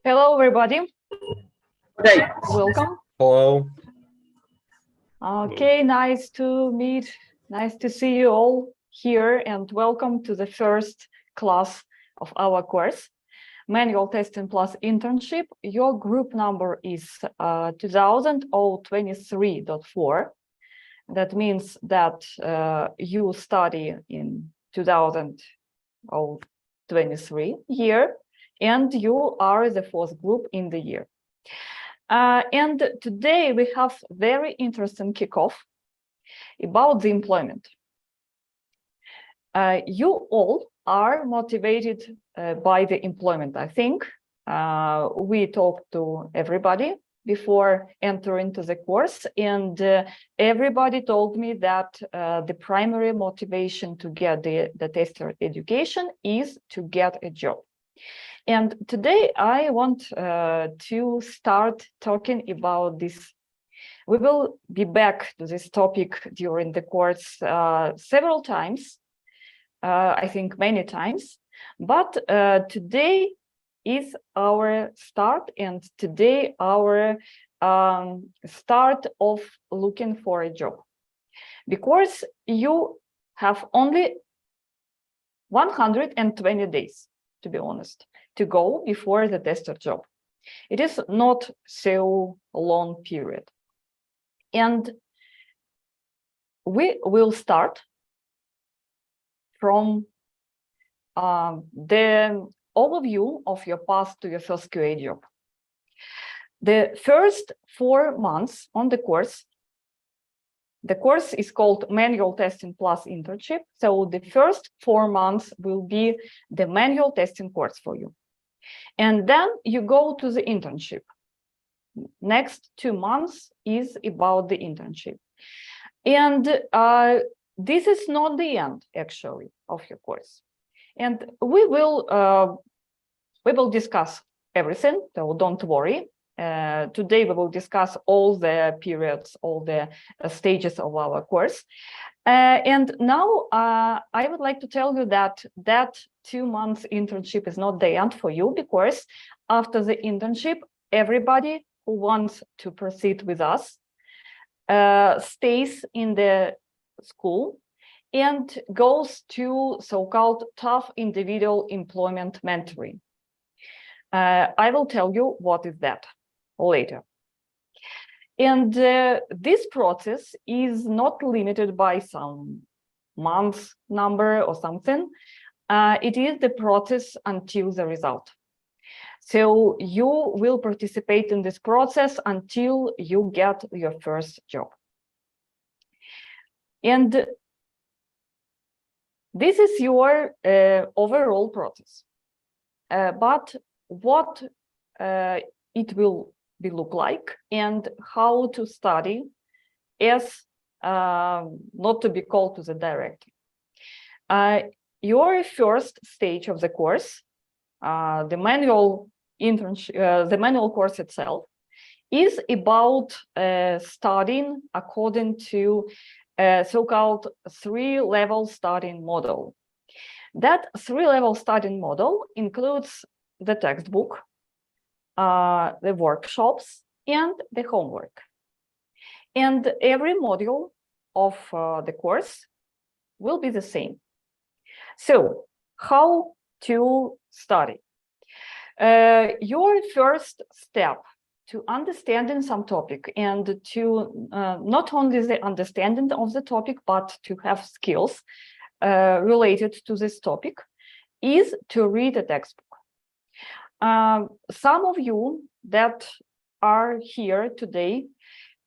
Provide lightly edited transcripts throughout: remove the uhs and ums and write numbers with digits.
Hello, everybody. Hey. Welcome. Hello. Okay, nice to meet. Nice to see you all here, and welcome to the first class of our course, Manual Testing plus Internship. Your group number is 2023.4. That means that you study in 2023 year, and you are the fourth group in the year. And today we have very interesting kickoff about the employment. You all are motivated by the employment, I think. We talked to everybody before entering to the course, and everybody told me that the primary motivation to get the tester education is to get a job. And today I want to start talking about this. We will be back to this topic during the course several times, I think many times, but today is our start, and today our start of looking for a job, because you have only 120 days, to be honest, to go before the tester job. It is not so long period. And we will start from the overview of your path to your first QA job. The first 4 months on the course is called Manual Testing plus Internship. So the first 4 months will be the manual testing course for you. And then you go to the internship. Next 2 months is about the internship. And this is not the end, actually, of your course. And we will discuss everything, so don't worry. Today we will discuss all the periods, all the stages of our course. And now I would like to tell you that 2 months internship is not the end for you, because after the internship, everybody who wants to proceed with us stays in the school and goes to so-called tough individual employment mentoring. I will tell you what is that later. And this process is not limited by some months number or something. It is the process until the result. So you will participate in this process until you get your first job. And this is your overall process. But what it will look like and how to study as not to be called to the director. Your first stage of the course, the manual internship, the manual course itself, is about studying according to so-called 3-level studying model. That 3-level studying model includes the textbook, the workshops, and the homework. And every module of the course will be the same. So, how to study? Your first step to understanding some topic and to not only the understanding of the topic, but to have skills related to this topic is to read a textbook. Some of you that are here today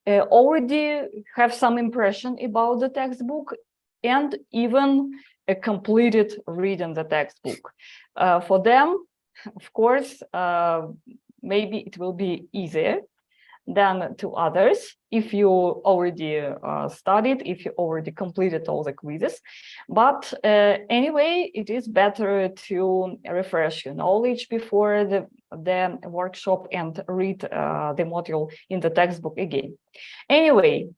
already have some impression about the textbook and even completed reading the textbook. For them, of course, maybe it will be easier than to others if you already studied, if you already completed all the quizzes. But anyway, it is better to refresh your knowledge before the workshop and read the module in the textbook again. Anyway,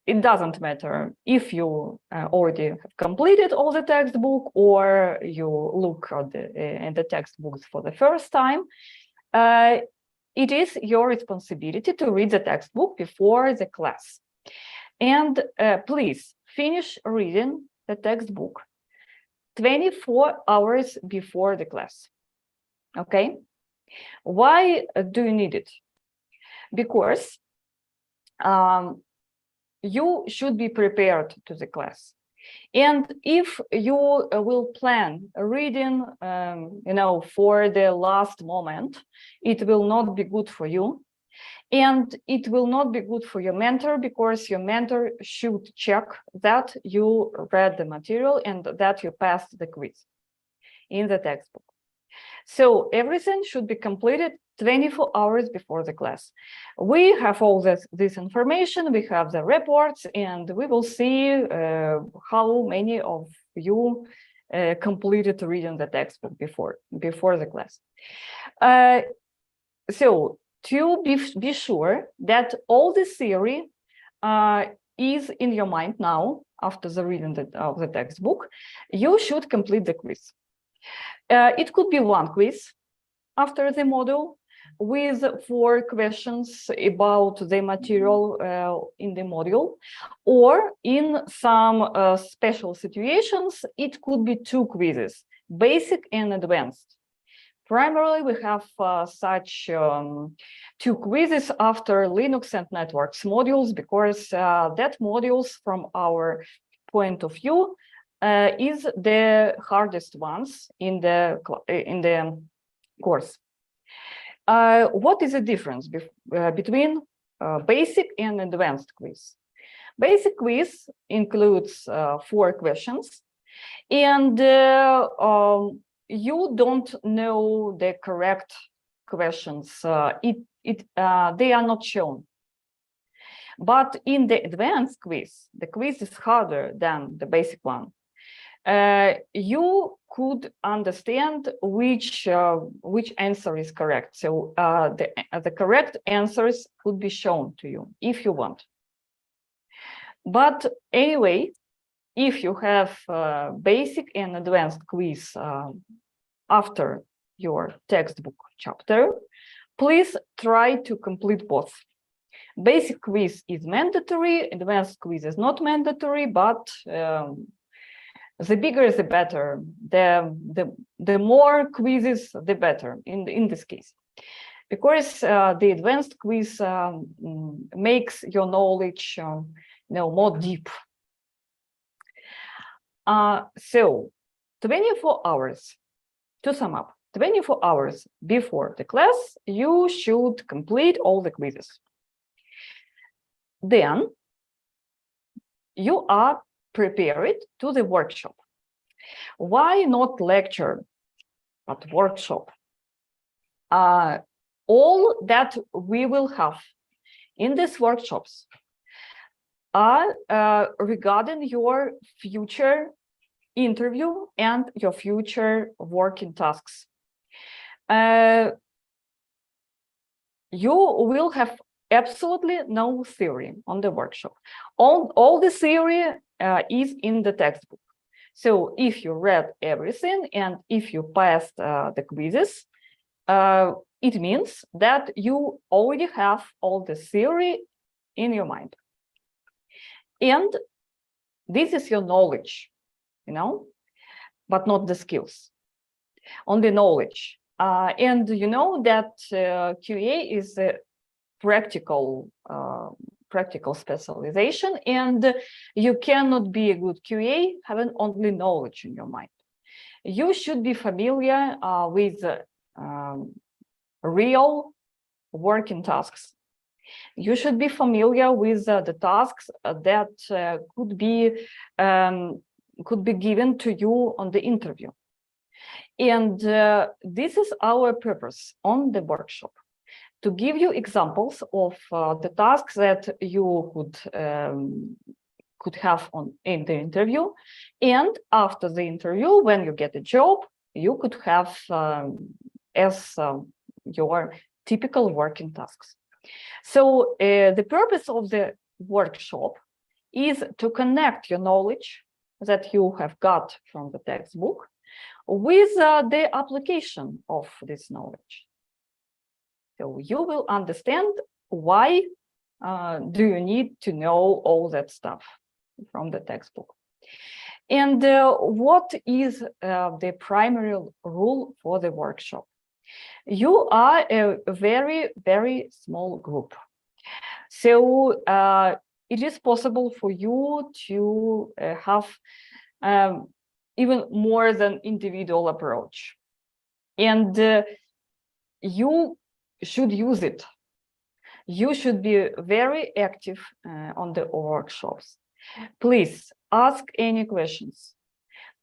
it doesn't matter if you already have completed all the textbook or you look at the textbooks for the first time. It is your responsibility to read the textbook before the class. And please finish reading the textbook 24 hours before the class. Okay? Why do you need it? Because you should be prepared to the class. And if you will plan reading, for the last moment, it will not be good for you. And it will not be good for your mentor, because your mentor should check that you read the material and that you passed the quiz in the textbook. So everything should be completed 24 hours before the class. We have all this information, we have the reports, and we will see how many of you completed reading the textbook before the class. So to be sure that all the theory is in your mind now, after the reading of the textbook, you should complete the quiz. It could be one quiz after the module with 4 questions about the material in the module, or in some special situations, it could be 2 quizzes, basic and advanced. Primarily, we have such 2 quizzes after Linux and networks modules, because that modules, from our point of view, is the hardest ones in the course. What is the difference between basic and advanced quiz? Basic quiz includes 4 questions, and you don't know the correct questions. They are not shown. But in the advanced quiz, the quiz is harder than the basic one. You could understand which answer is correct. So the correct answers could be shown to you if you want. But anyway, if you have basic and advanced quiz after your textbook chapter, please try to complete both. Basic quiz is mandatory, advanced quiz is not mandatory, but the bigger the better. The more quizzes, the better in this case, because the advanced quiz makes your knowledge more deep. So 24 hours, to sum up, 24 hours before the class, you should complete all the quizzes. Then you are prepared to the workshop. Why not lecture, but workshop? All that we will have in these workshops are regarding your future interview and your future working tasks. You will have absolutely no theory on the workshop. All the theory is in the textbook. So if you read everything and if you passed the quizzes, it means that you already have all the theory in your mind. And this is your knowledge, but not the skills, only knowledge. And you know that QA is a practical specialization, and you cannot be a good QA having only knowledge in your mind. You should be familiar with real working tasks. You should be familiar with the tasks that could be given to you on the interview. And this is our purpose on the workshop, to give you examples of the tasks that you could have in the interview, and after the interview, when you get a job, you could have as your typical working tasks. So the purpose of the workshop is to connect your knowledge that you have got from the textbook with the application of this knowledge. So you will understand why do you need to know all that stuff from the textbook. And what is the primary rule for the workshop? You are a very, very small group. So it is possible for you to have even more than individual approach. And you should use it. You should be very active on the workshops. Please ask any questions.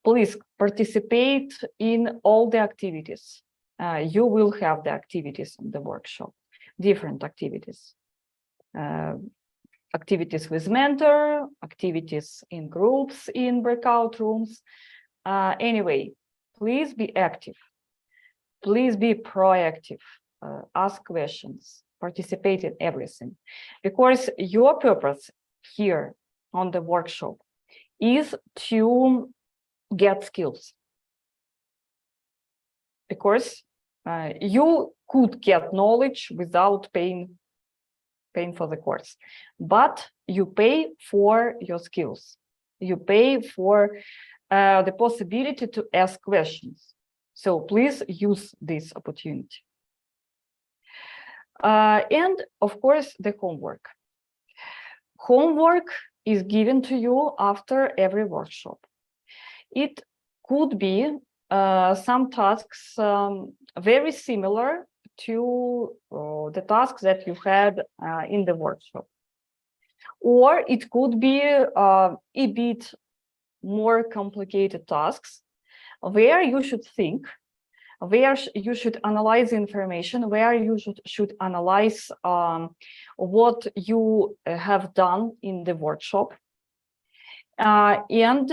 Please participate in all the activities. You will have the activities in the workshop, different activities. Activities with mentor, activities in groups, in breakout rooms. Anyway, please be active. Please be proactive. Ask questions. Participate in everything. Because your purpose here on the workshop is to get skills. Because you could get knowledge without paying for the course, but you pay for your skills. You pay for the possibility to ask questions. So please use this opportunity. And of course, the homework. Homework is given to you after every workshop. It could be some tasks very similar to the tasks that you had in the workshop. Or it could be a bit more complicated tasks where you should think, where you should analyze information, where you should analyze what you have done in the workshop, and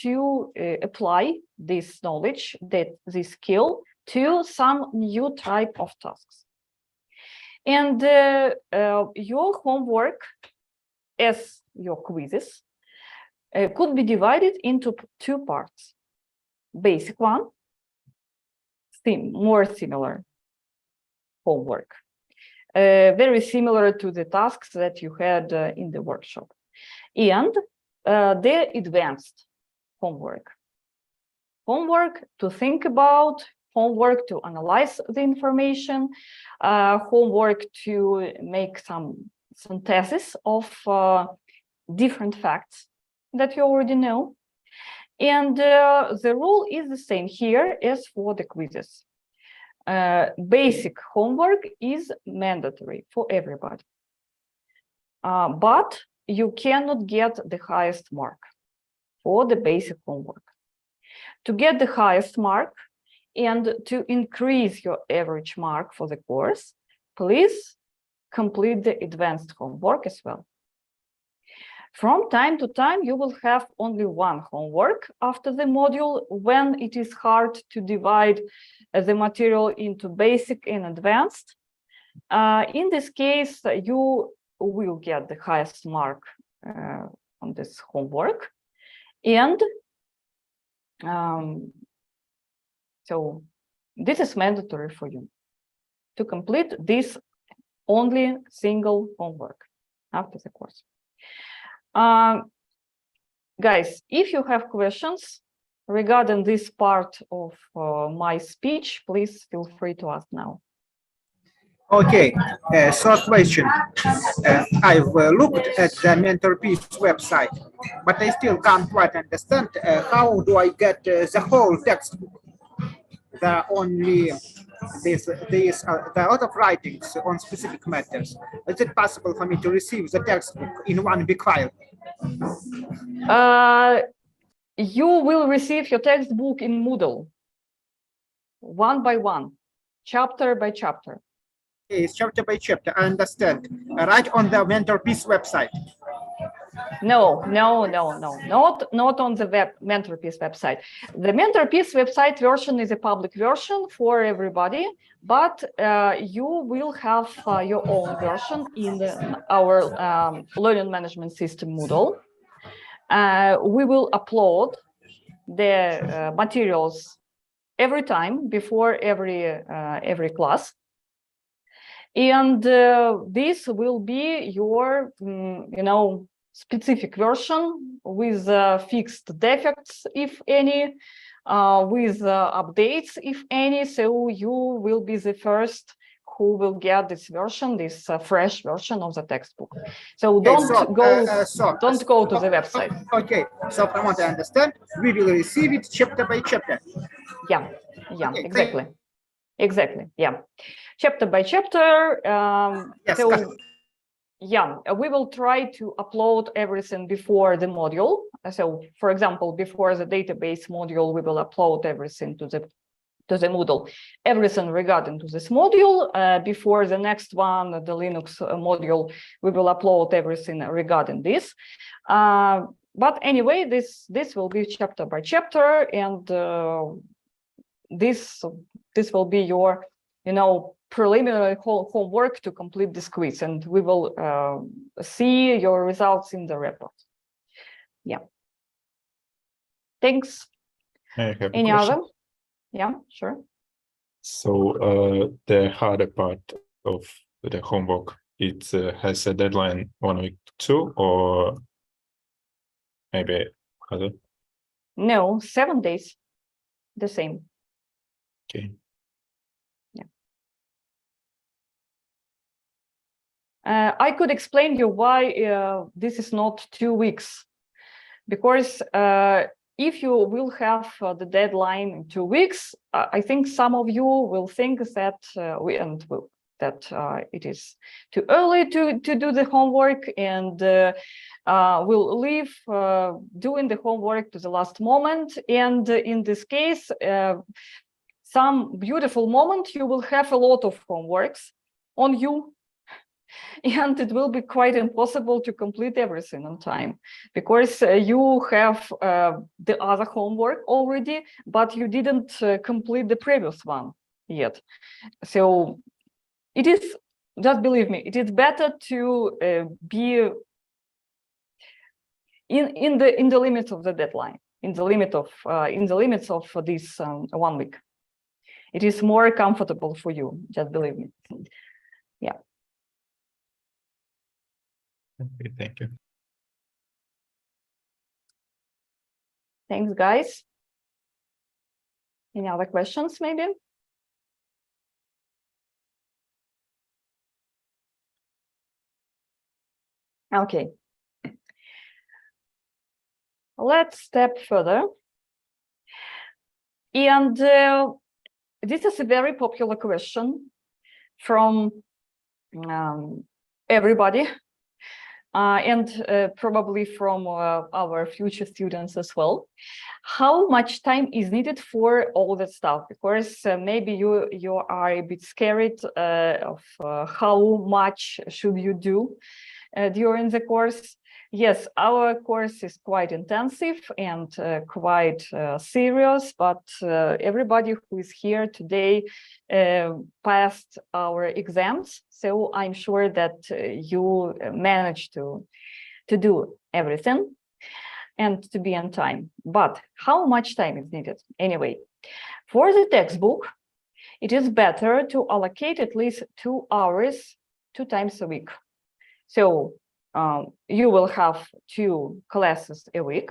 to apply this knowledge, this skill, to some new type of tasks. And your homework, as your quizzes, could be divided into two parts. Basic one, more similar homework, very similar to the tasks that you had in the workshop, and the advanced homework. Homework to think about, homework to analyze the information, homework to make some synthesis of different facts that you already know. And the rule is the same here as for the quizzes. Basic homework is mandatory for everybody. But you cannot get the highest mark for the basic homework. To get the highest mark and to increase your average mark for the course, please complete the advanced homework as well. From time to time, you will have only one homework after the module when it is hard to divide the material into basic and advanced. In this case, you will get the highest mark on this homework. And so this is mandatory for you to complete this only single homework after the course. Guys, if you have questions regarding this part of my speech, please feel free to ask now. Okay, so question. I've looked at the Mentorpiece website, but I still can't quite understand how do I get the whole textbook. The only the lot of writings on specific matters. Is it possible for me to receive the textbook in one big file? You will receive your textbook in Moodle, one by one, chapter by chapter. It's chapter by chapter, I understand. Right on the Mentorpiece website. No, not on the Mentorpiece website. The Mentorpiece website version is a public version for everybody, but you will have your own version in our learning management system Moodle. We will upload the materials every time before every class. And this will be your, specific version with fixed defects, if any, with updates, if any. So you will be the first who will get this version, this fresh version of the textbook. So don't go to the website. Okay, so from what I understand, we will receive it chapter by chapter. Yeah, okay, exactly. Yeah, chapter by chapter. Yes, so yeah, we will try to upload everything before the module. So for example, before the database module, we will upload everything to the Moodle, everything regarding to this module. Before the next one, the Linux module, we will upload everything regarding this. But anyway, this will be chapter by chapter, and this will be your, preliminary homework to complete this quiz, and we will see your results in the report. Yeah. Thanks. Any other? Yeah, sure. So the harder part of the homework, it has a deadline 1 week too, or maybe other? No, 7 days, the same. Okay. Yeah. I could explain you why this is not 2 weeks, because if you will have the deadline in 2 weeks, I think some of you will think that it is too early to do the homework, and will leave doing the homework to the last moment. And in this case, some beautiful moment, you will have a lot of homeworks on you. And it will be quite impossible to complete everything on time, because you have the other homework already, but you didn't complete the previous one yet. So it is, just believe me, it is better to be in the limits of the deadline, in the limits of this 1 week. It is more comfortable for you, just believe me. Yeah. Okay, thank you. Thanks, guys. Any other questions, maybe? Okay. Let's step further. And this is a very popular question from everybody. And probably from our future students as well. How much time is needed for all that stuff? Because maybe you are a bit scared of how much should you do during the course. Yes, our course is quite intensive and quite serious, but everybody who is here today passed our exams. So I'm sure that you managed to do everything and to be on time. But how much time is needed? Anyway, for the textbook, it is better to allocate at least 2 hours 2 times a week. So you will have 2 classes a week,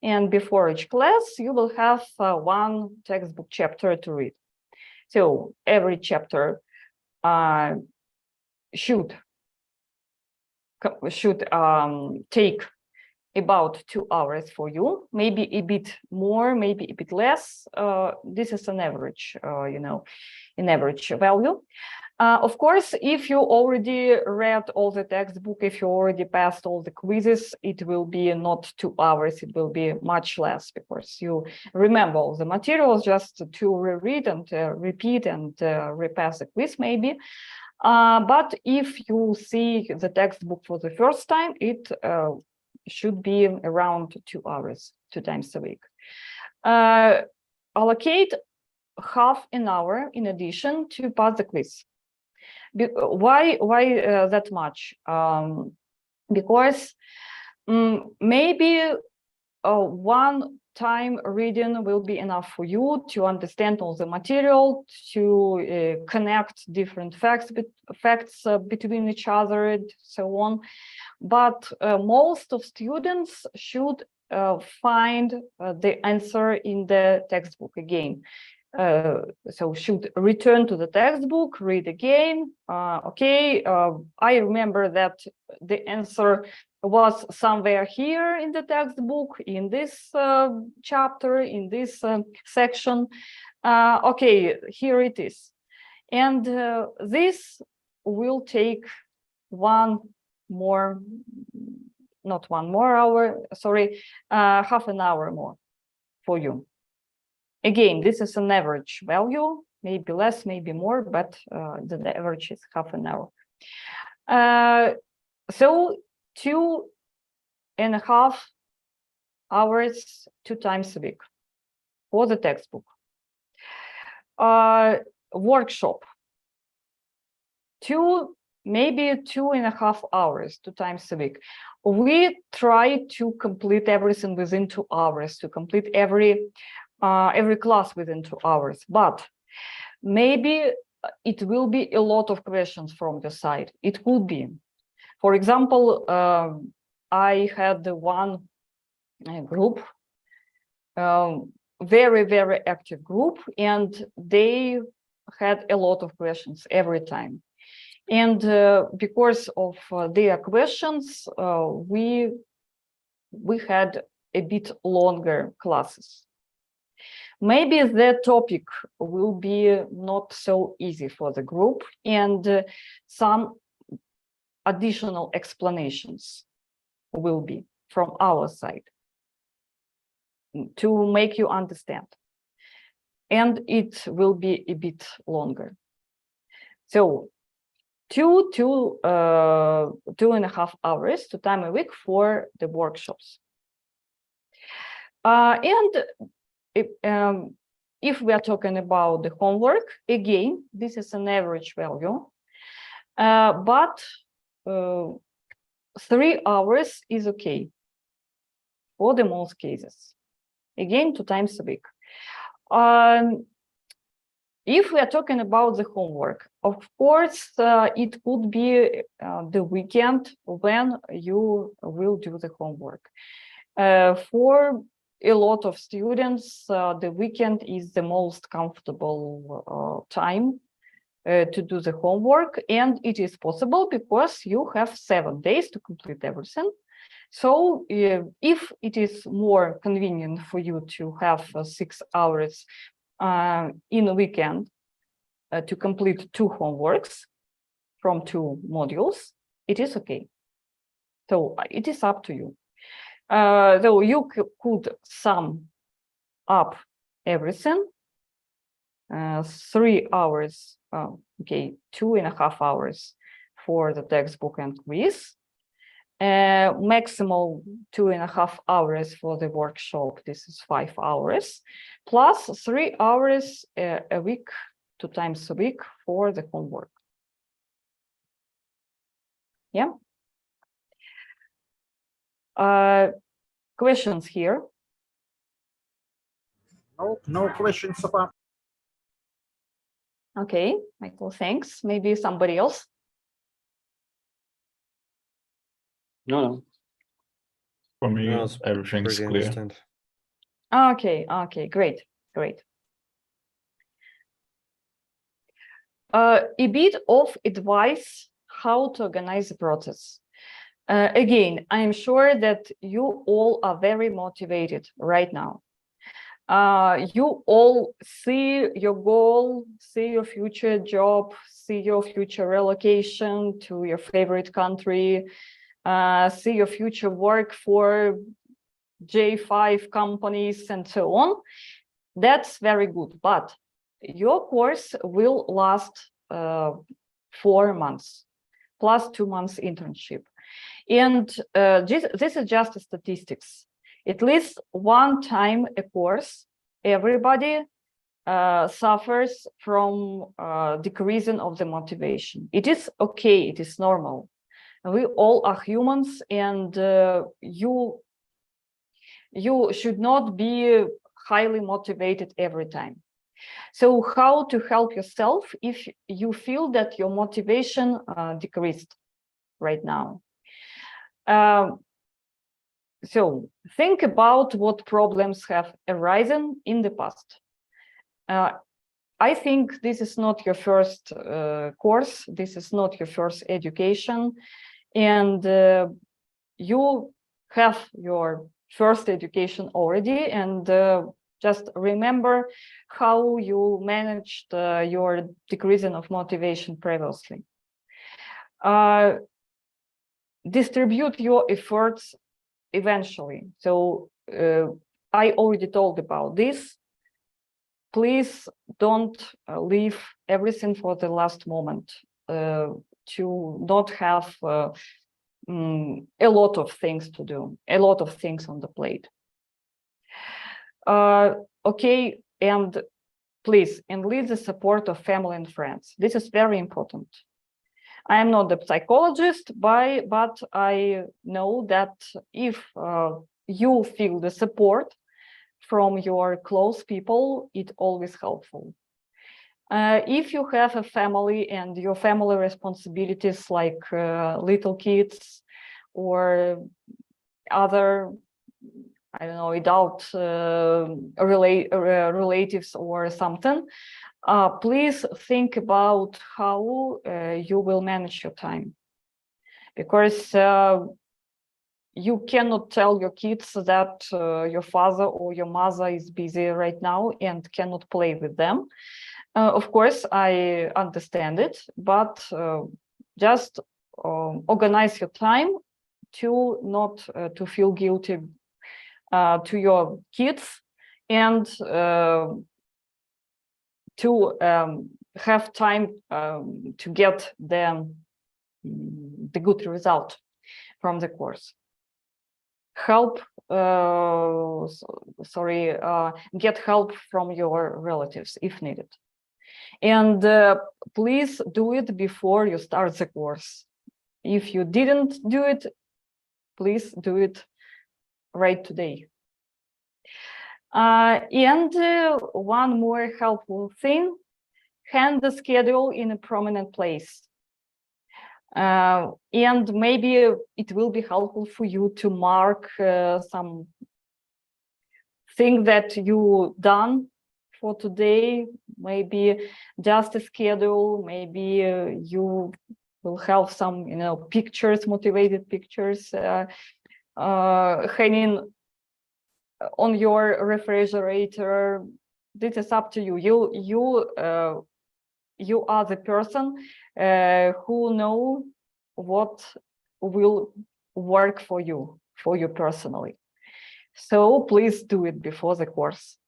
and before each class, you will have 1 textbook chapter to read. So every chapter should take about 2 hours for you, maybe a bit more, maybe a bit less. This is an average, an average value. Of course, if you already read all the textbook, if you already passed all the quizzes, it will be not 2 hours, it will be much less, because you remember all the materials just to reread and repeat and repass the quiz maybe. But if you see the textbook for the first time, it should be around 2 hours 2 times a week. Allocate half an hour in addition to pass the quiz. Why that much? Because maybe one time reading will be enough for you to understand all the material, to connect different facts between each other, and so on. But most of students should find the answer in the textbook again. So should return to the textbook, read again. Okay, I remember that the answer was somewhere here in the textbook, in this chapter, in this section. Okay, here it is. And this will take half an hour more for you. Again, this is an average value, maybe less, maybe more, but the average is half an hour. So 2.5 hours 2 times a week for the textbook. Workshop, maybe 2.5 hours 2 times a week. We try to complete everything within 2 hours, to complete every class within 2 hours, but maybe it will be a lot of questions from the side. It could be. For example, I had one group, very, very active group, and they had a lot of questions every time. And because of their questions, we had a bit longer classes. Maybe the topic will be not so easy for the group, and some additional explanations will be from our side to make you understand. And it will be a bit longer. So 2.5 hours 2 times a week for the workshops. And if we are talking about the homework, again, this is an average value, but 3 hours is okay for the most cases. Again, 2 times a week. If we are talking about the homework, of course, it could be the weekend when you will do the homework. For a lot of students, the weekend is the most comfortable time to do the homework, and it is possible because you have 7 days to complete everything. So if it is more convenient for you to have 6 hours in a weekend to complete 2 homeworks from 2 modules, it is okay. So it is up to you. Though you could sum up everything, 3 hours, okay, 2.5 hours for the textbook and quiz, maximum 2.5 hours for the workshop. This is 5 hours, plus 3 hours a week, 2 times a week for the homework. Yeah. Questions here? No questions so far. Okay, Michael, thanks. Maybe somebody else? No. For me, No, it's everything's pretty clear. understand. Okay, great. A bit of advice how to organize the process. Again, I'm sure that you all are very motivated right now. You all see your goal, see your future job, see your future relocation to your favorite country, see your future work for J5 companies and so on. That's very good, but your course will last 4 months plus 2 months internship. And this is just statistics. At least one time a course, everybody suffers from decreasing of the motivation. It is okay, it is normal. We all are humans, and you should not be highly motivated every time. So how to help yourself if you feel that your motivation decreased right now? So think about what problems have arisen in the past. I think this is not your first course, this is not your first education, and you have your first education already, and just remember how you managed your decreasing of motivation previously. Distribute your efforts eventually. So I already told about this. Please don't leave everything for the last moment, to not have a lot of things to do, a lot of things on the plate. Okay, and please enlist the support of family and friends. This is very important. I am not a psychologist, but I know that if you feel the support from your close people, it's always helpful. If you have a family and your family responsibilities like little kids or other, I don't know, adult relatives or something, please think about how you will manage your time, because you cannot tell your kids that your father or your mother is busy right now and cannot play with them. Of course, I understand it, but just organize your time to not to feel guilty to your kids, and to have time to get the good result from the course. Help, get help from your relatives if needed. And please do it before you start the course. If you didn't do it, please do it right today. And one more helpful thing, hand the schedule in a prominent place. And maybe it will be helpful for you to mark some thing that you done for today, maybe just a schedule, maybe you will have some, pictures, motivated pictures hanging on your refrigerator. This is up to you. You are the person who know what will work for you personally. So please do it before the course.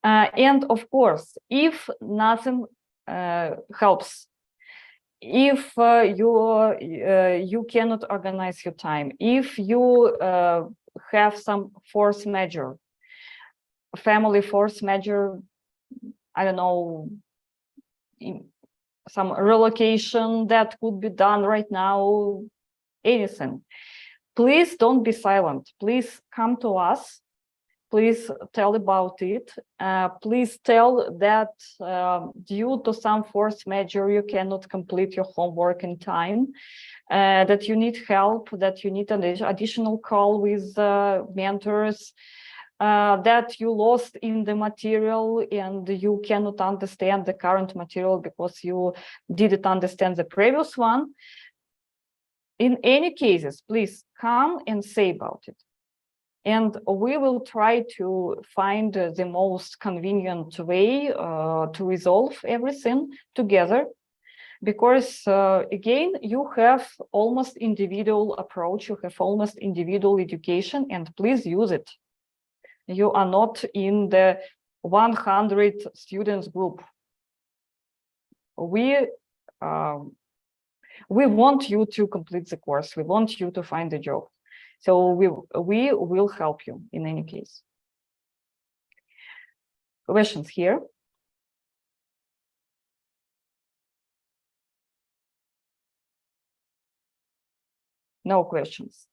And of course, if nothing helps, if you cannot organize your time, if you have some force majeure, family force majeure, I don't know, some relocation that could be done right now, anything, please don't be silent. Please come to us. Please tell about it. Please tell that due to some force majeure, you cannot complete your homework in time, that you need help, that you need an additional call with mentors, that you lost in the material and you cannot understand the current material because you didn't understand the previous one. In any cases, please come and say about it. And we will try to find the most convenient way to resolve everything together. Because again, you have almost individual approach, you have almost individual education, and please use it. You are not in the 100 students group. We want you to complete the course. We want you to find a job. So we will help you in any case. Questions here? No questions.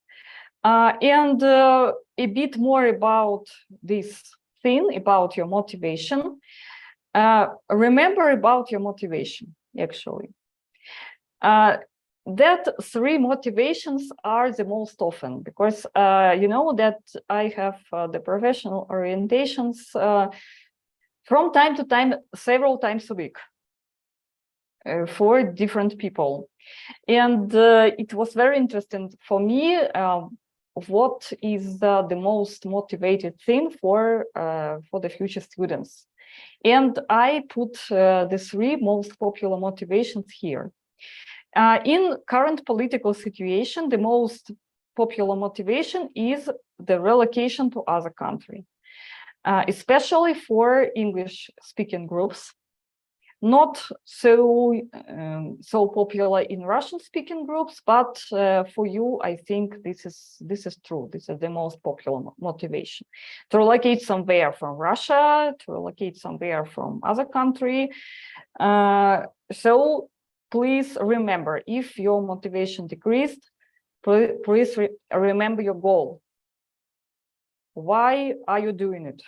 And a bit more about this thing, about your motivation. Remember about your motivation, actually. That 3 motivations are the most often, because you know that I have the professional orientations from time to time, several times a week for different people. And it was very interesting for me what is the most motivated thing for the future students. And I put the 3 most popular motivations here. In current political situation, the most popular motivation is the relocation to other country, especially for English-speaking groups. Not so popular in Russian-speaking groups, but for you, I think this is true. This is the most popular motivation: to relocate somewhere from Russia, to relocate somewhere from other country. So please remember, if your motivation decreased, please remember your goal. Why are you doing it?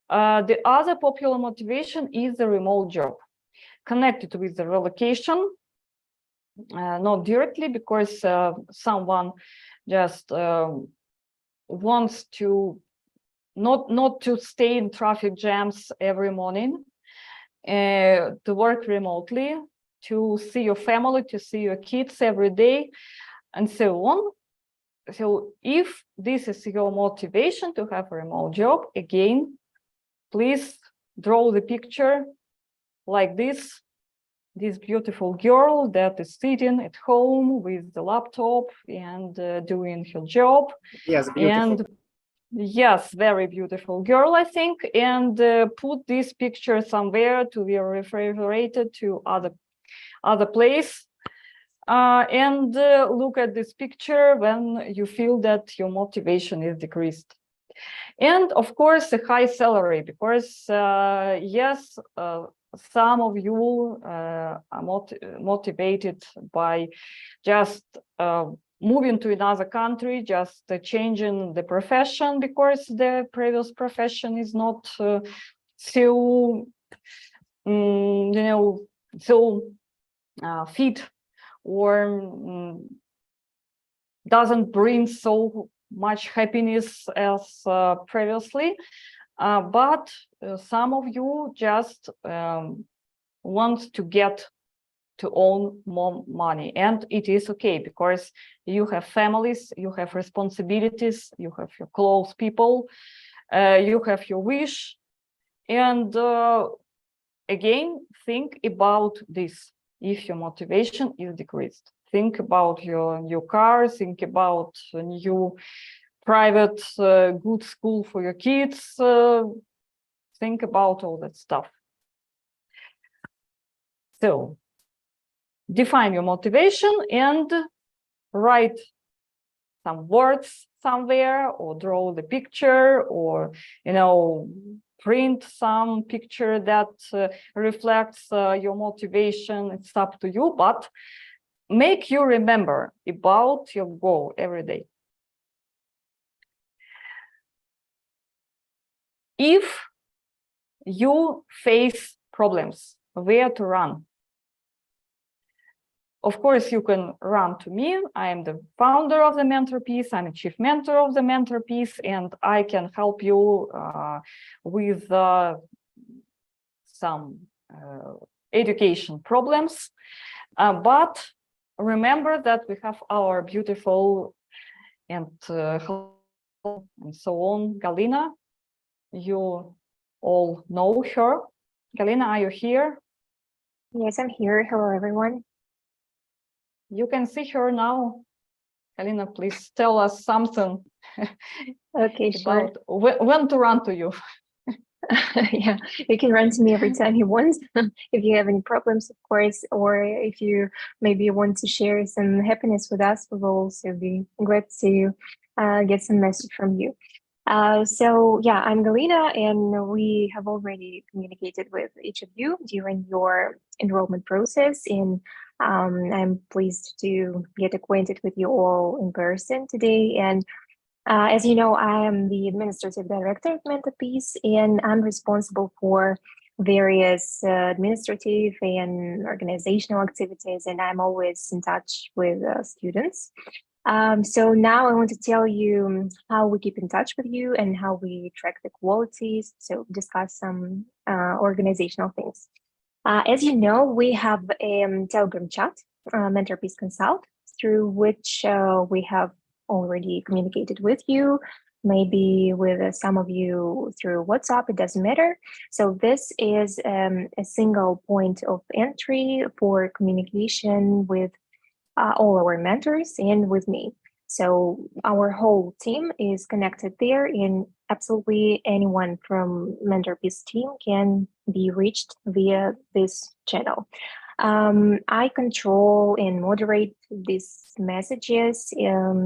The other popular motivation is the remote job, connected with the relocation, not directly, because someone just wants to not to stay in traffic jams every morning, to work remotely, to see your family, to see your kids every day, and so on. So if this is your motivation to have a remote job, again, please draw the picture like this beautiful girl that is sitting at home with the laptop and doing her job. Yes, beautiful. And yes, very beautiful girl, I think. And put this picture somewhere to be refrigerated to other place. And look at this picture when you feel that your motivation is decreased. And of course, a high salary, because yes, some of you are motivated by just moving to another country, just changing the profession, because the previous profession is not so, you know, so fit, or doesn't bring so much happiness as previously, but some of you just want to get to own more money, and it is okay, because you have families, you have responsibilities, you have your close people, you have your wish. And again, think about this. If your motivation is decreased, think about your new car, think about a new private good school for your kids, think about all that stuff. So define your motivation and write some words somewhere, or draw the picture, or print some picture that reflects your motivation. It's up to you, but make you remember about your goal every day. If you face problems, where to run? Of course, you can run to me. I am the founder of the Mentorpiece. I'm a chief mentor of the Mentorpiece, and I can help you with some education problems. But remember that we have our beautiful and so on, Galina. You all know her. Galina, are you here? Yes, I'm here. Hello, everyone. You can see her now. Galina, please tell us something Okay, sure. about when to run to you. Yeah, you can run to me every time you want. If you have any problems, of course, or if you maybe want to share some happiness with us, we will also be glad to get some message from you. So yeah, I'm Galina, and we have already communicated with each of you during your enrollment process, and I'm pleased to get acquainted with you all in person today. And as you know, I am the administrative director at Mentorpiece, and I'm responsible for various administrative and organizational activities, and I'm always in touch with students. So now I want to tell you how we keep in touch with you and how we track the qualities. So discuss some organizational things. As you know, we have a Telegram chat, Mentorpiece Consult, through which we have already communicated with you, maybe with some of you through WhatsApp, it doesn't matter. So this is a single point of entry for communication with all our mentors and with me. So our whole team is connected there, and absolutely anyone from Mentorpiece team can be reached via this channel. I control and moderate these messages,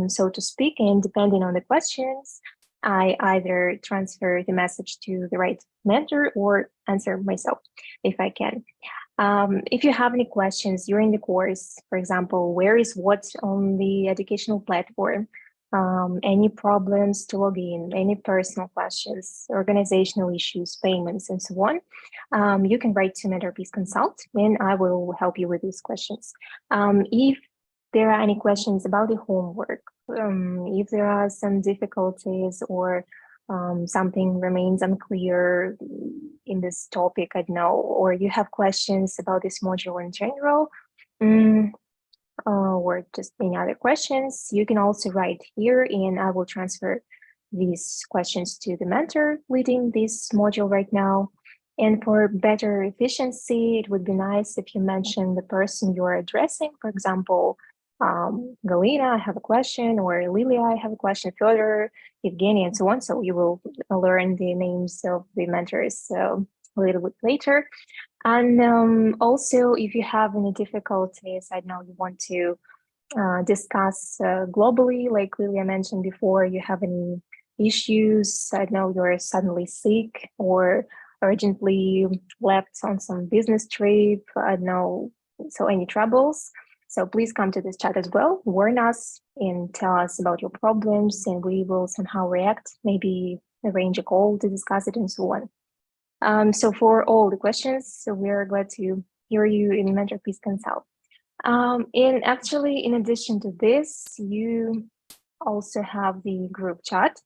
so to speak, and depending on the questions, I either transfer the message to the right mentor or answer myself if I can. If you have any questions during the course, for example, where is what on the educational platform, any problems to log in, any personal questions, organizational issues, payments, and so on, you can write to Mentorpiece Consult, and I will help you with these questions. If there are any questions about the homework, if there are some difficulties or something remains unclear in this topic, I don't know, or you have questions about this module in general, or just any other questions, you can also write here, and I will transfer these questions to the mentor leading this module right now. And for better efficiency, it would be nice if you mention the person you're addressing. For example, Galina, I have a question, or Lilia, I have a question, Fyodor, Evgeny, and so on. So you will learn the names of the mentors a little bit later. And also, if you have any difficulties, I know you want to discuss globally, like Lilia mentioned before, you have any issues, I know you're suddenly sick or urgently left on some business trip, I know, so any troubles. So please come to this chat as well, warn us and tell us about your problems, and we will somehow react, maybe arrange a call to discuss it and so on. So for all the questions, so we are glad to hear you in Mentorpiece Consult. And actually, in addition to this, you also have the group chat.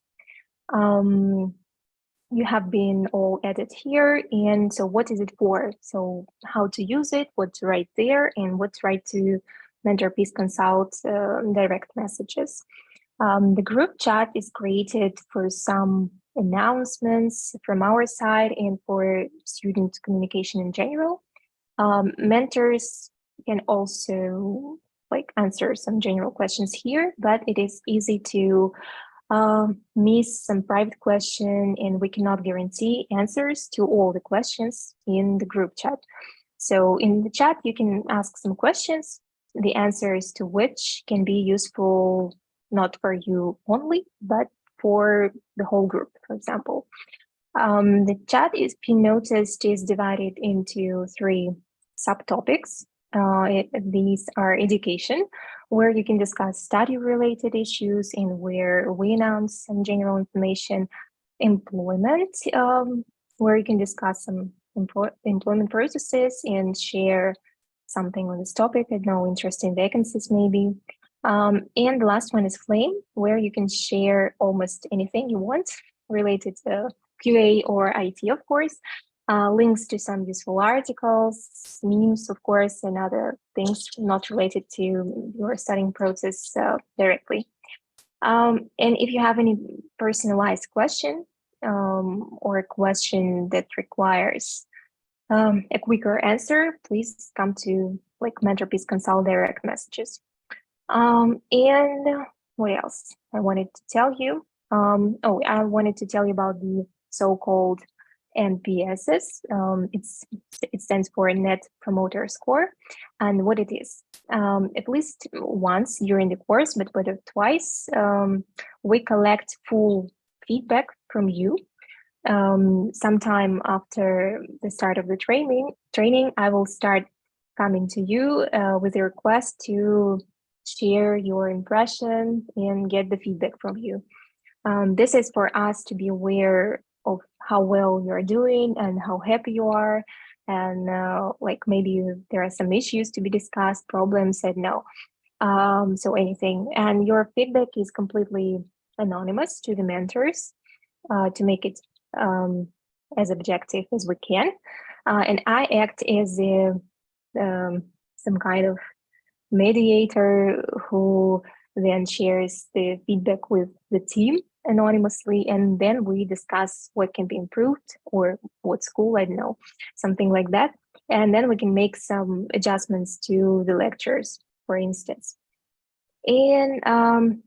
You have been all added here. And so what is it for? So how to use it, what to write there, and what to write to Mentorpiece Consult direct messages. The group chat is created for some announcements from our side and for student communication in general. Mentors can also answer some general questions here, but it is easy to miss some private question, and we cannot guarantee answers to all the questions in the group chat. So in the chat, you can ask some questions, the answers to which can be useful not for you only, but for the whole group, for example. The chat, if you noticed, is divided into 3 subtopics. These are education, where you can discuss study-related issues and where we announce some general information. Employment, where you can discuss some employment processes and share something on this topic, I know, interesting vacancies maybe. And the last one is Flame, where you can share almost anything you want related to QA or IT, of course. Links to some useful articles, memes, of course, and other things not related to your studying process directly. And if you have any personalized question or a question that requires a quicker answer, please come to Mentorpiece Consult direct messages. And what else I wanted to tell you? I wanted to tell you about the so-called NPSs. It stands for Net Promoter Score, and what it is. At least once during the course, but whether twice, we collect full feedback from you. Sometime after the start of the training, I will start coming to you with a request to share your impression and get the feedback from you. This is for us to be aware of how well you're doing and how happy you are. And like maybe there are some issues to be discussed, problems, and no. So anything. And your feedback is completely anonymous to the mentors to make it as objective as we can. And I act as some kind of mediator who then shares the feedback with the team anonymously, and then we discuss what can be improved or what school, I don't know, something like that. And then we can make some adjustments to the lectures, for instance. And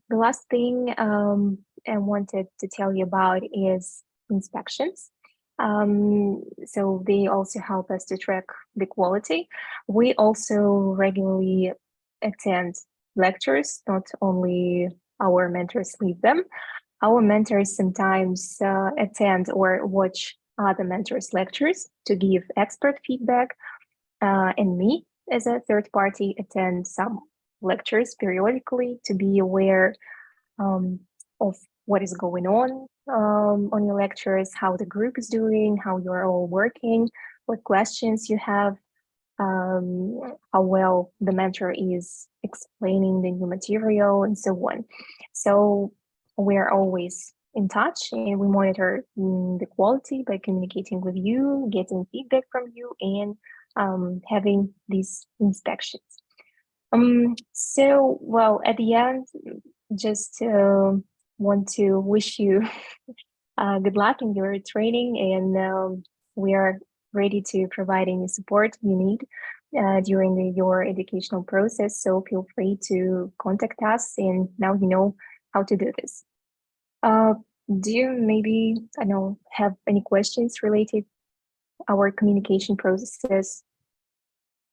the last thing I wanted to tell you about is inspections. So they also help us to track the quality. We also regularly attend lectures, not only our mentors lead them. Our mentors sometimes attend or watch other mentors' lectures to give expert feedback. And me, as a third party, attend some lectures periodically to be aware of what is going on your lectures, how the group is doing, how you're all working, what questions you have, how well the mentor is explaining the new material, and so on. So we're always in touch, and we monitor the quality by communicating with you, getting feedback from you, and having these inspections. So, well, at the end, just want to wish you good luck in your training, and we are ready to provide any support you need during your educational process. So feel free to contact us, and now you know how to do this. Do you maybe, I know, have any questions related to our communication processes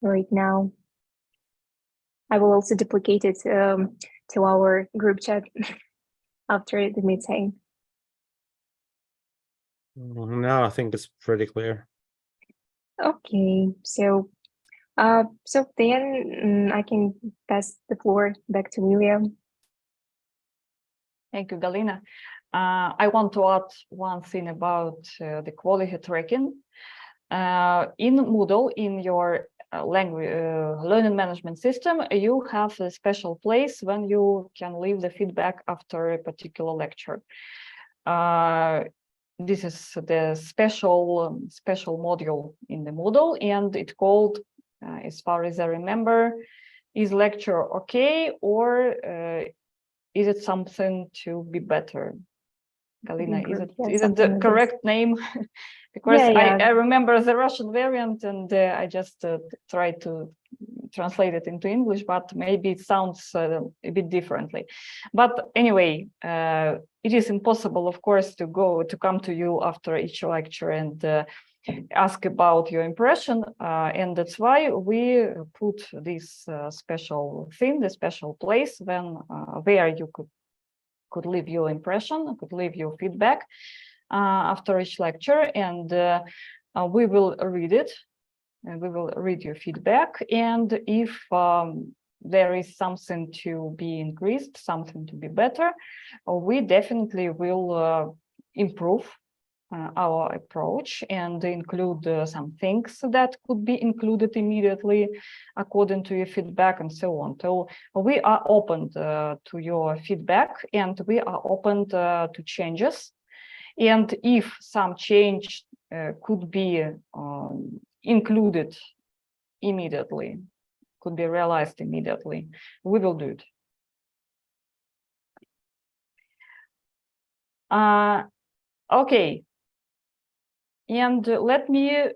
right now? I will also duplicate it to our group chat after the meeting. No, I think it's pretty clear. Okay, so then I can pass the floor back to William. Thank you, Galina. I want to add one thing about the quality tracking. In Moodle, in your language learning management system, you have a special place when you can leave the feedback after a particular lecture. This is the special module in the Moodle, and it's called, as far as I remember, is lecture okay, or is it something to be better? Galina, is it the correct name? Because I remember the Russian variant, and I just tried to translate it into English, but maybe it sounds a bit differently. But anyway, it is impossible, of course, to come to you after each lecture and ask about your impression, and that's why we put this special thing, the special place where you could leave your impression, could leave your feedback after each lecture, and we will read it, and we will read your feedback. And if there is something to be increased, something to be better, we definitely will improve our approach and include some things that could be included immediately according to your feedback, and so on. So we are open to your feedback, and we are open to changes. And if some change could be included immediately, could be realized immediately, we will do it. Okay. And let me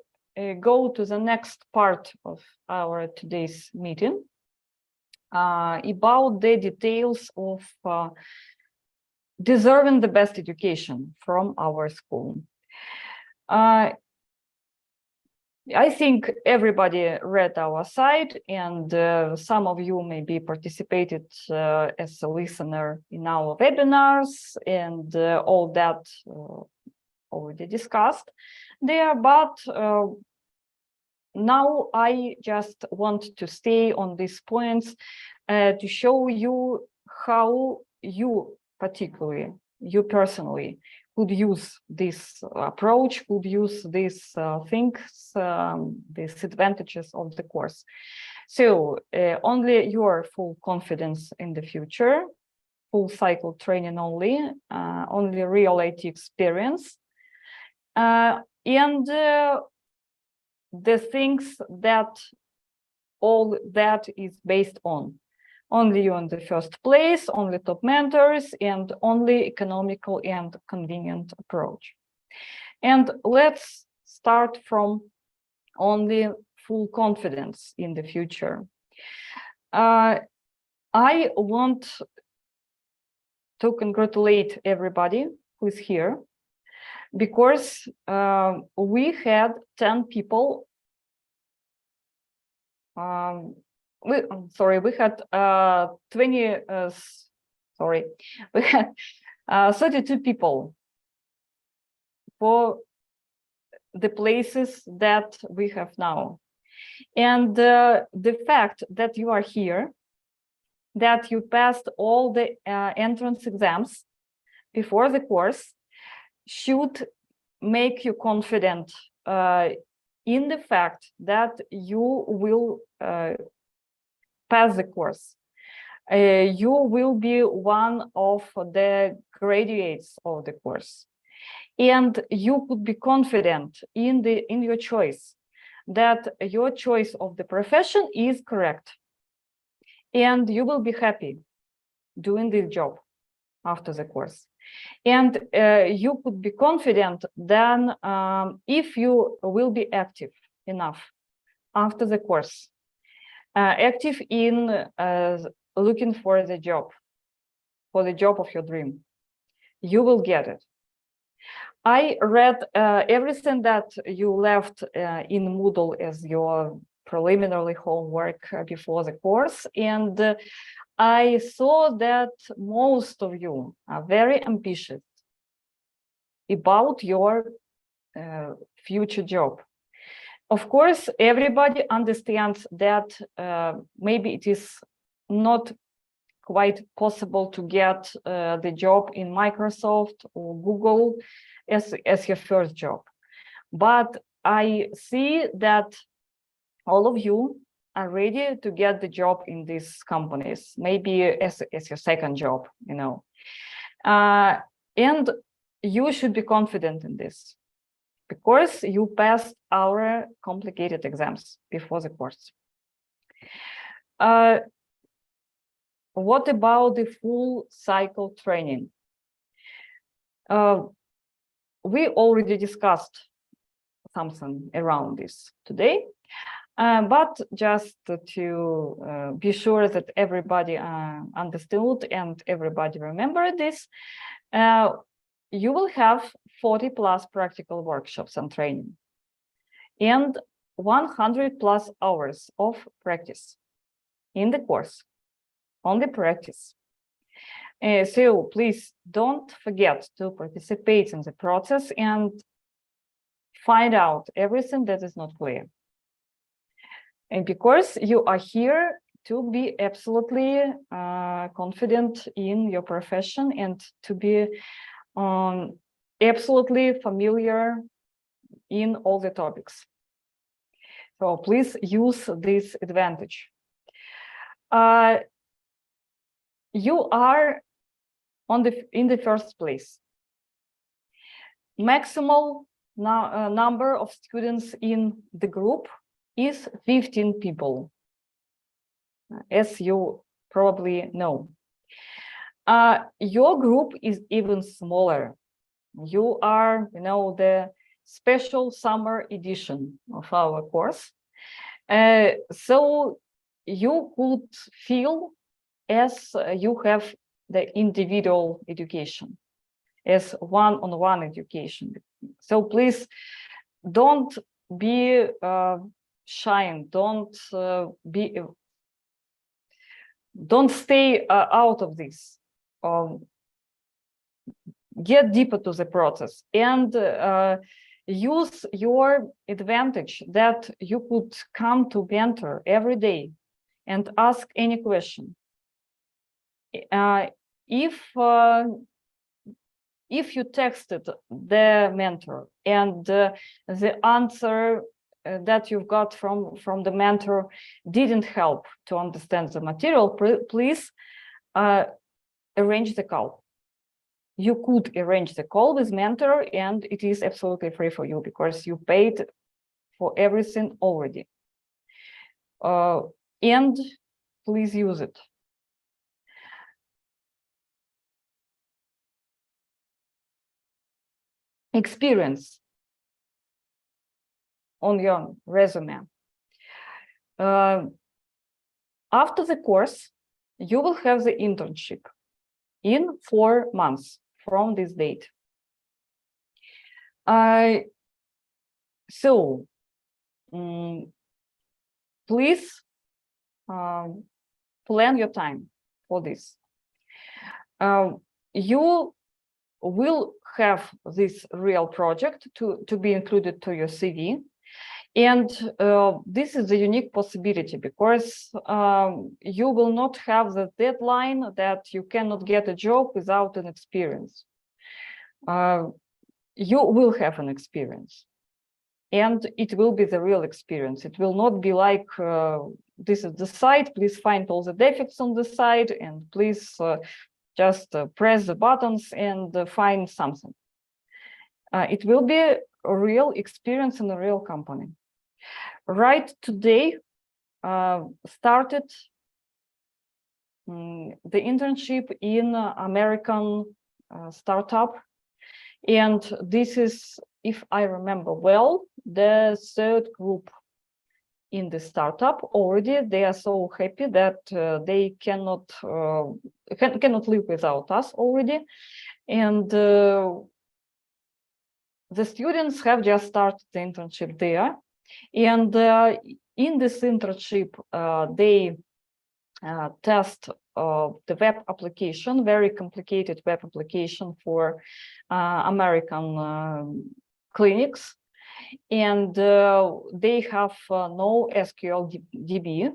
go to the next part of our today's meeting about the details of deserving the best education from our school. I think everybody read our site, and some of you maybe participated as a listener in our webinars, and all that already discussed there. But now I just want to stay on these points to show you how you particularly, you personally, could use this approach, could use these things, these advantages of the course. So only your full confidence in the future, full cycle training only real IT experience, and the things that all that is based on. Only you in the first place, only top mentors, and only economical and convenient approach. And let's start from only full confidence in the future. I want to congratulate everybody who is here, because we had 10 people. We had 32 people for the places that we have now. And the fact that you are here, that you passed all the entrance exams before the course, should make you confident in the fact that you will pass the course. You will be one of the graduates of the course, and you could be confident in your choice, that your choice of the profession is correct, and you will be happy doing the job after the course. And you could be confident then if you will be active enough after the course, active in looking for the job of your dream. You will get it. I read everything that you left in Moodle as your preliminary homework before the course, and I saw that most of you are very ambitious about your future job. Of course, everybody understands that maybe it is not quite possible to get the job in Microsoft or Google as your first job. But I see that all of you are ready to get the job in these companies, maybe as your second job, you know. And you should be confident in this, because you passed our complicated exams before the course. What about the full cycle training? We already discussed something around this today, but just to be sure that everybody understood and everybody remembered this, you will have 40+ practical workshops and training and 100+ hours of practice in the course, only practice. So please don't forget to participate in the process and find out everything that is not clear. And because you are here to be absolutely confident in your profession and to be absolutely familiar in all the topics. So please use this advantage. You are in the first place. Maximal number of students in the group is 15 people, as you probably know. Your group is even smaller. You are, the special summer edition of our course. So you could feel as you have the individual education, as one-on-one education. So please don't be shy and don't stay out of this. Get deeper to the process and use your advantage that you could come to mentor every day and ask any question. If you texted the mentor and the answer that you've got from the mentor didn't help to understand the material, please arrange the call. You could arrange the call with mentor, and it is absolutely free for you because you paid for everything already. And please use it. Experience on your resume. After the course, you will have the internship in 4 months from this date. So please plan your time for this. You will have this real project to be included to your CV. And this is a unique possibility because you will not have the deadline that you cannot get a job without an experience. You will have an experience. And it will be the real experience. It will not be like, this is the site, please find all the defects on the site, and please just press the buttons and find something. It will be a real experience in a real company. Right today, started the internship in American startup. And this is, if I remember well, the third group in the startup already. They are so happy that they cannot live without us already. And the students have just started the internship there. And in this internship, they test the web application, very complicated web application for American clinics. And they have no SQL DB.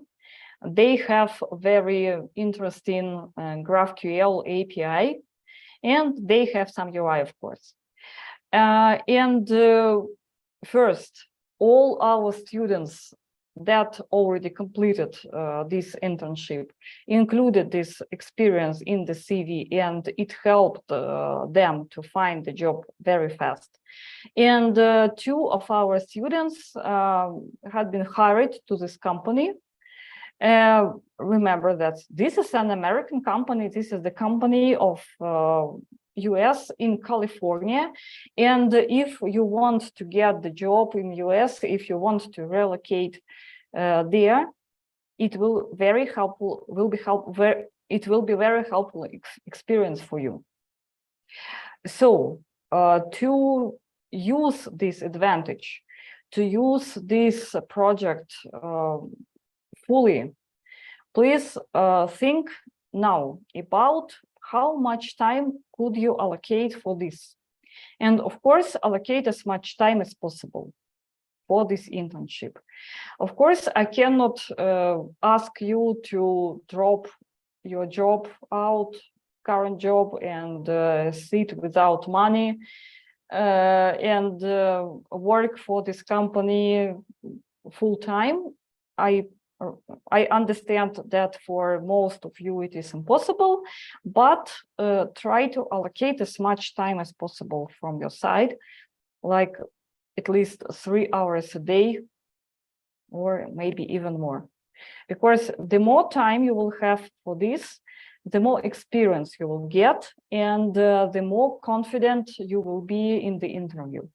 They have very interesting GraphQL API, and they have some UI, of course. First, all our students that already completed this internship included this experience in the CV, and it helped them to find the job very fast. And 2 of our students had been hired to this company. Remember that this is an American company. This is the company of US in California. And if you want to get the job in US, if you want to relocate there, it will be very helpful experience for you. So to use this advantage, to use this project fully, please think now about how much time could you allocate for this. And of course, allocate as much time as possible for this internship. Of course, I cannot ask you to drop your job out, current job, and sit without money and work for this company full time. I understand that for most of you it is impossible, but try to allocate as much time as possible from your side, like at least 3 hours a day, or maybe even more. Because the more time you will have for this, the more experience you will get, and the more confident you will be in the interview.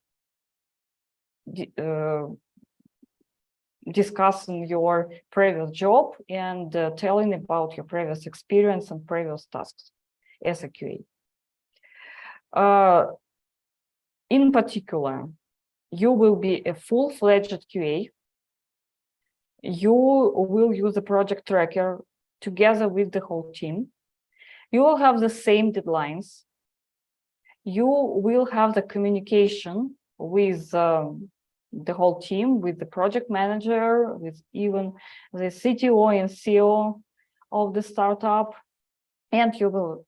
Discussing your previous job and telling about your previous experience and previous tasks as a QA. In particular, you will be a full-fledged QA. You will use a project tracker together with the whole team. You will have the same deadlines. You will have the communication with the whole team, with the project manager, with even the CTO and CEO of the startup, and you will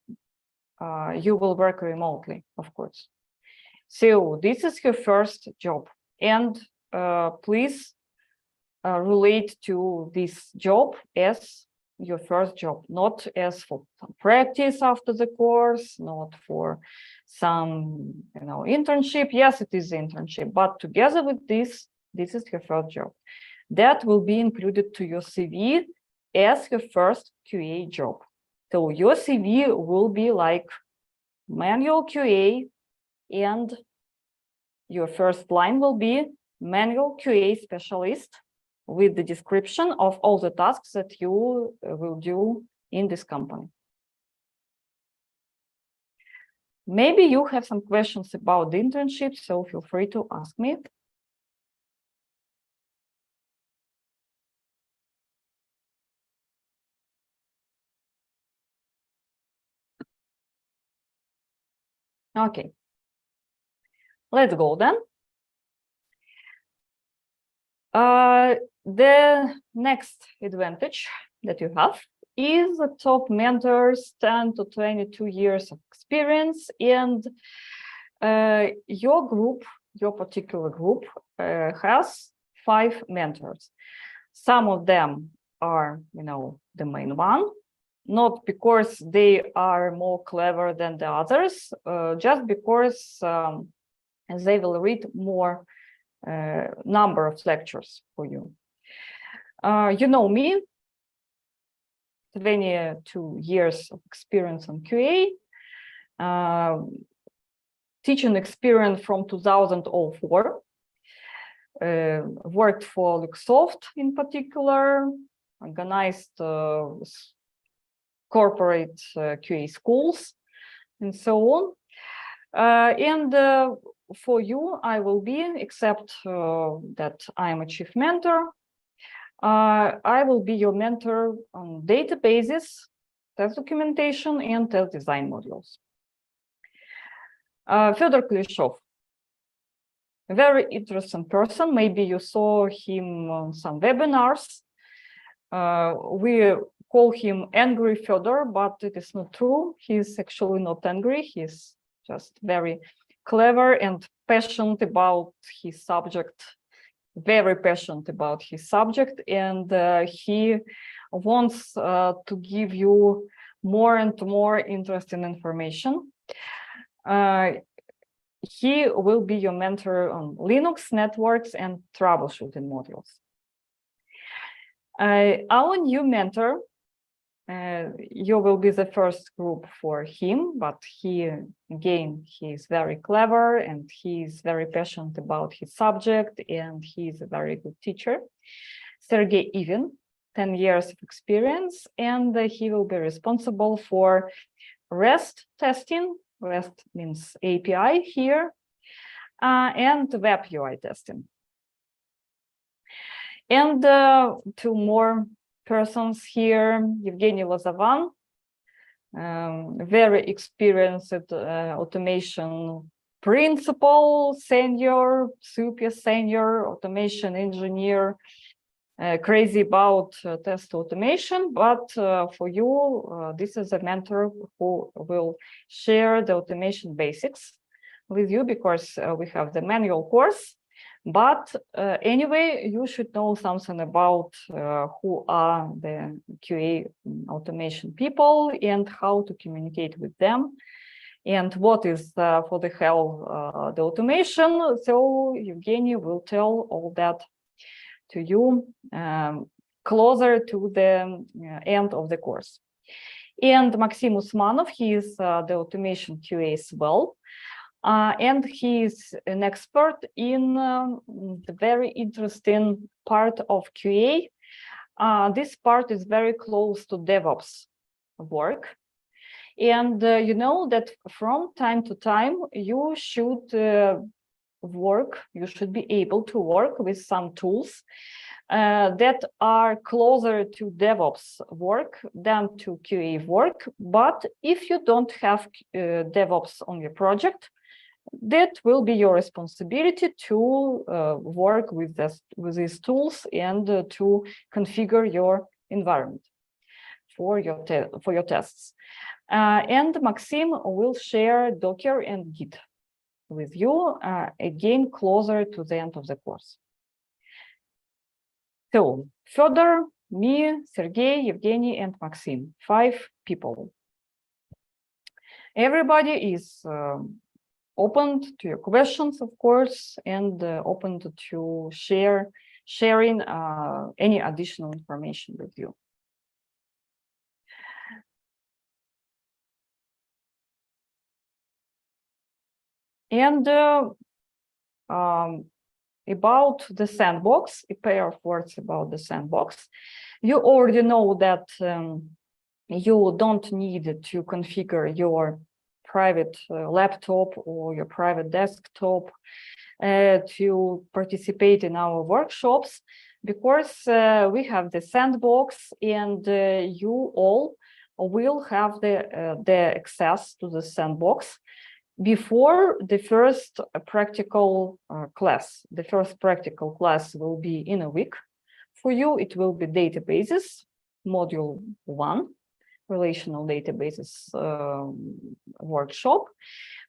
work remotely, of course. So this is your first job, and please relate to this job as your first job, not as for some practice after the course, not for some internship. Yes, it is internship, but together with this is your first job. That will be included to your CV as your first QA job. So your CV will be like manual QA, and your first line will be manual QA specialist, with the description of all the tasks that you will do in this company. Maybe you have some questions about the internship, so feel free to ask me. Okay, let's go then. The next advantage that you have is the top mentors, 10 to 22 years of experience, and your group, your particular group, has 5 mentors. Some of them are, the main one, not because they are more clever than the others, just because they will read more number of lectures for you. You know me, 22 years of experience on QA, teaching experience from 2004, worked for Luxoft in particular, organized corporate QA schools, and so on. And for you, I will be, except that I am a chief mentor, I will be your mentor on databases, test documentation, and test design modules. Fedor Kuleshov, a very interesting person. Maybe you saw him on some webinars. We call him Angry Fedor, but it is not true. He's actually not angry. He's just very clever and passionate about his subject, very passionate about his subject, and he wants to give you more and more interesting information. He will be your mentor on Linux networks and troubleshooting modules. Our new mentor, you will be the first group for him, but he is very clever and he is very passionate about his subject, and he is a very good teacher. Sergey Ivin, 10 years of experience, and he will be responsible for REST testing. REST means API here, and web UI testing. And 2 more persons here: Evgeny Lozovan, very experienced automation principal, senior, super senior automation engineer, crazy about test automation, but for you, this is a mentor who will share the automation basics with you, because we have the manual course. But anyway, you should know something about who are the QA automation people and how to communicate with them, and what is for the hell the automation. So Evgeny will tell all that to you closer to the end of the course. And Maxim Usmanov, he is the automation QA as well. And he is an expert in the very interesting part of QA. This part is very close to DevOps work. And you know that from time to time, you should work, you should be able to work with some tools that are closer to DevOps work than to QA work. But if you don't have DevOps on your project, that will be your responsibility to work with these tools and to configure your environment for your tests. And Maxim will share Docker and Git with you again closer to the end of the course. So further, me, Sergey, Evgeny, and Maxim, 5 people. Everybody is open to your questions, of course, and open to sharing any additional information with you. And about the sandbox, a pair of words about the sandbox. You already know that you don't need to configure your private laptop or your private desktop to participate in our workshops, because we have the sandbox, and you all will have the access to the sandbox before the first practical class. The first practical class will be in a week. For you, it will be databases, module 1, relational databases workshop.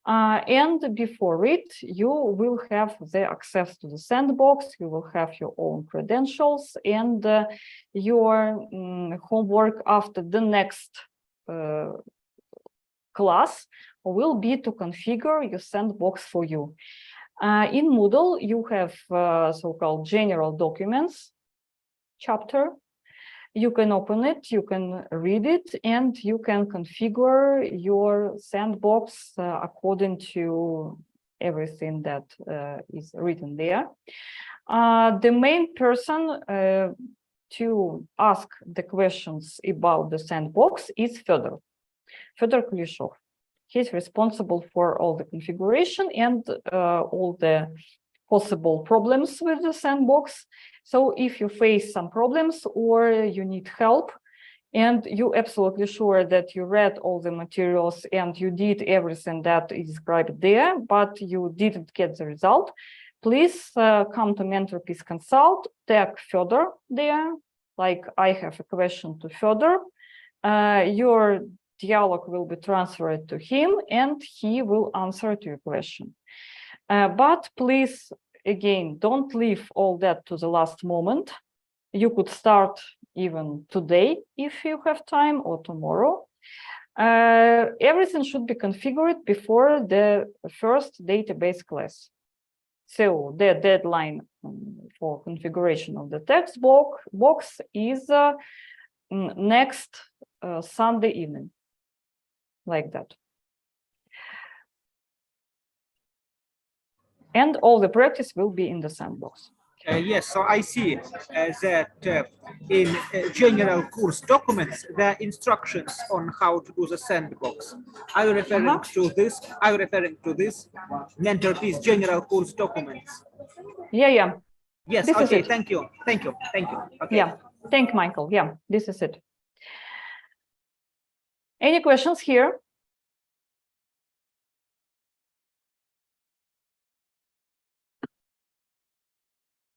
And before it, you will have the access to the sandbox, you will have your own credentials, and your homework after the next class will be to configure your sandbox for you. In Moodle, you have so-called general documents chapter. You can open it, you can read it, and you can configure your sandbox according to everything that is written there. The main person to ask the questions about the sandbox is Fedor Kuleshov. He's responsible for all the configuration and all the possible problems with the sandbox. So if you face some problems or you need help and you're absolutely sure that you read all the materials and you did everything that is described there, but you didn't get the result, please come to Mentorpiece Consult, tag Fedor there, like I have a question to Fedor. Your dialogue will be transferred to him and he will answer to your question. But please, again, don't leave all that to the last moment. You could start even today if you have time, or tomorrow. Everything should be configured before the first database class. So the deadline for configuration of the text box is next Sunday evening, like that. And all the practice will be in the sandbox. Yes, so I see that in general course documents, there are instructions on how to do the sandbox. Are you referring to this? Are you referring to this Mentorpiece general course documents? Yeah. Yes, this okay, thank you. Okay. Yeah, thank Michael. Yeah, this is it. Any questions here?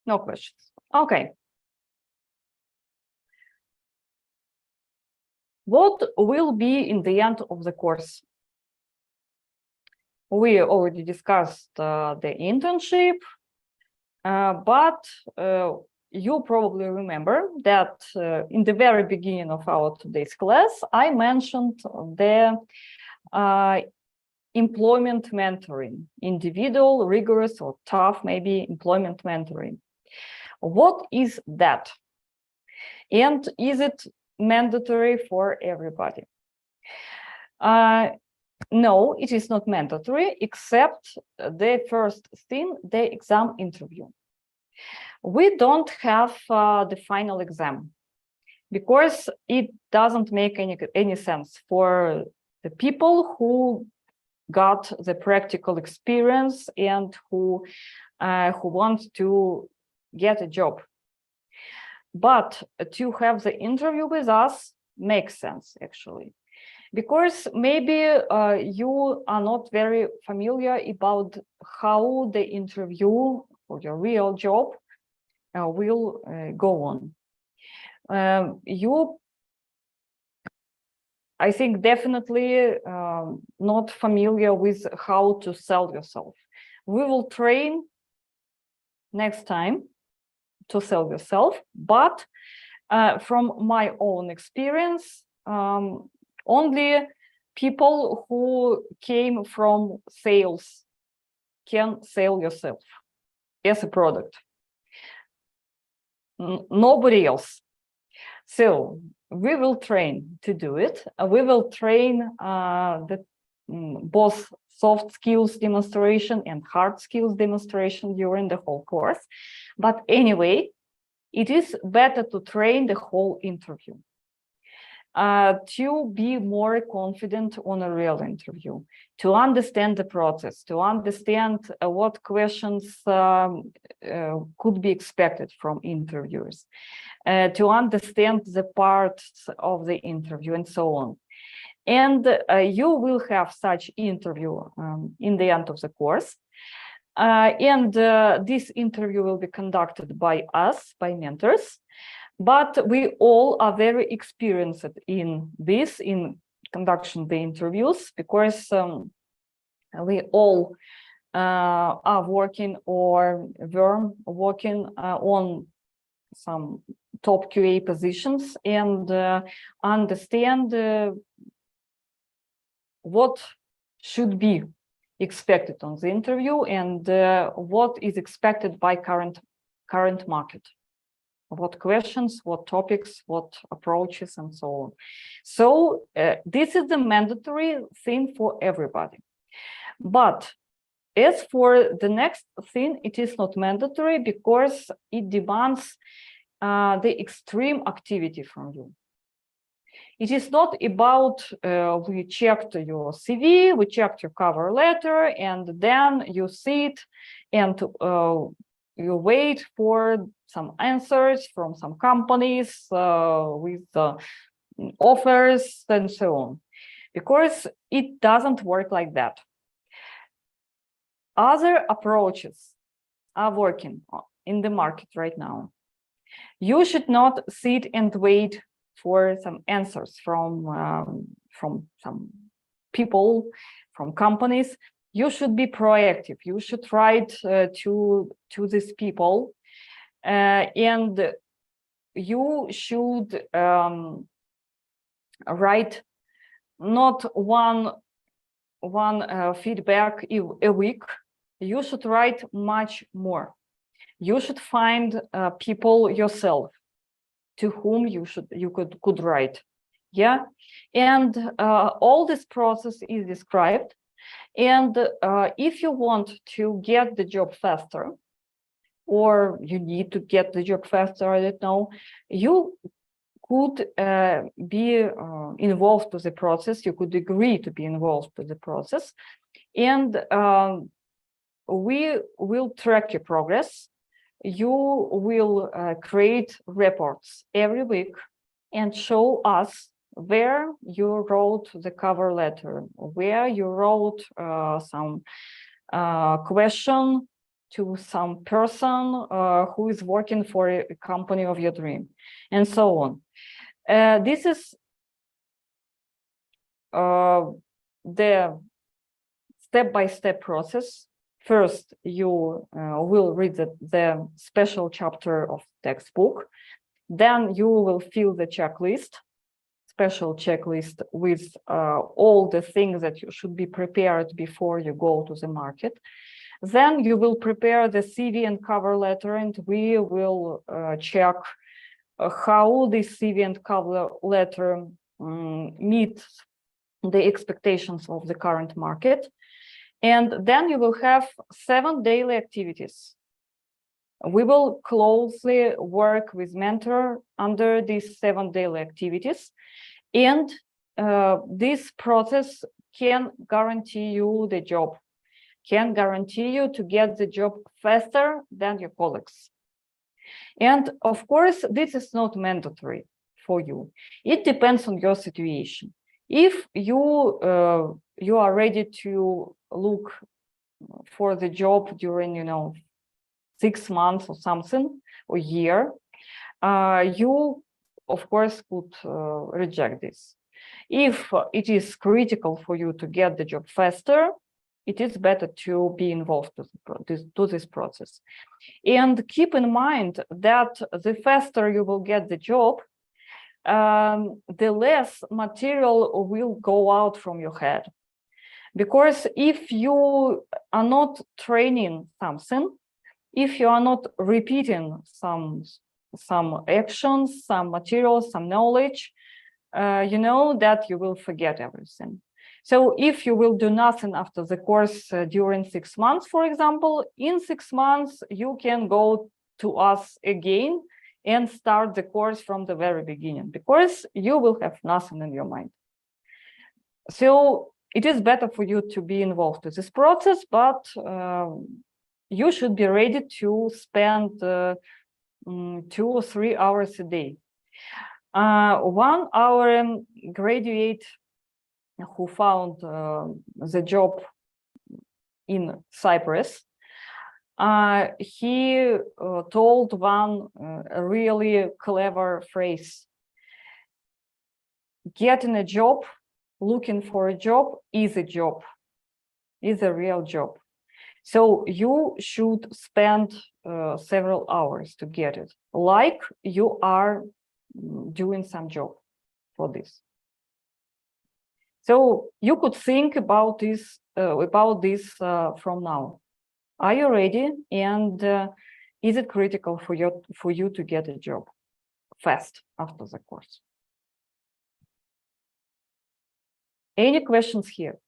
No questions. Okay. What will be in the end of the course? We already discussed the internship, but you probably remember that in the very beginning of our today's class, I mentioned the employment mentoring, individual, rigorous, or tough, maybe employment mentoring. What is that? And is it mandatory for everybody? No, it is not mandatory, except the first thing, the exam interview. We don't have the final exam because it doesn't make any sense for the people who got the practical experience and who want to get a job. But to have the interview with us makes sense, actually, because maybe you are not very familiar about how the interview for your real job will go on. I think definitely not familiar with how to sell yourself. We will train next time to sell yourself, but from my own experience, only people who came from sales can sell yourself as a product. Nobody else. So we will train to do it. We will train both soft skills demonstration and hard skills demonstration during the whole course. But anyway, it is better to train the whole interview to be more confident on a real interview, to understand the process, to understand what questions could be expected from interviewers, to understand the parts of the interview and so on. And you will have such interview in the end of the course. And this interview will be conducted by us, by mentors, but we all are very experienced in this, in conducting the interviews, because we all are working or were working on some top QA positions and understand what should be expected on the interview and what is expected by current market. What questions, what topics, what approaches, and so on. So this is the mandatory thing for everybody. But as for the next thing, it is not mandatory because it demands the extreme activity from you. It is not about we checked your CV, we checked your cover letter, and then you sit and you wait for some answers from some companies with offers and so on, because it doesn't work like that. Other approaches are working in the market right now. You should not sit and wait for some answers from some people, from companies. You should be proactive. You should write to these people, and you should write not one feedback a week. You should write much more. You should find people yourself to whom you could write. Yeah, and all this process is described. And if you want to get the job faster, or you need to get the job faster, I don't know, you could be involved with the process. You could agree to be involved with the process, and we will track your progress. You will create reports every week and show us where you wrote the cover letter, where you wrote some question to some person who is working for a company of your dream, and so on. This is the step-by-step process. First, you will read the special chapter of textbook. Then you will fill the checklist, special checklist with all the things that you should be prepared before you go to the market. Then you will prepare the CV and cover letter, and we will check how this CV and cover letter meets the expectations of the current market. And then you will have 7 daily activities. We will closely work with mentor under these 7 daily activities. And this process can guarantee you the job, can guarantee you to get the job faster than your colleagues. And of course, this is not mandatory for you. It depends on your situation. If you are ready to look for the job during, 6 months or something, or year, you, of course, could reject this. If it is critical for you to get the job faster, it is better to be involved to this process. And keep in mind that the faster you will get the job, the less material will go out from your head. Because if you are not training something, if you are not repeating some actions, some materials, some knowledge, you know that you will forget everything. So if you will do nothing after the course during 6 months, for example, in 6 months, you can go to us again and start the course from the very beginning, because you will have nothing in your mind. So it is better for you to be involved in this process, but you should be ready to spend 2 or 3 hours a day. 1 hour graduate who found the job in Cyprus, he told one really clever phrase: getting a job, looking for a job is a job, is a real job. So you should spend several hours to get it, like you are doing some job for this. So you could think about this from now. Are you ready? And is it critical for you to get a job fast after the course? Any questions here?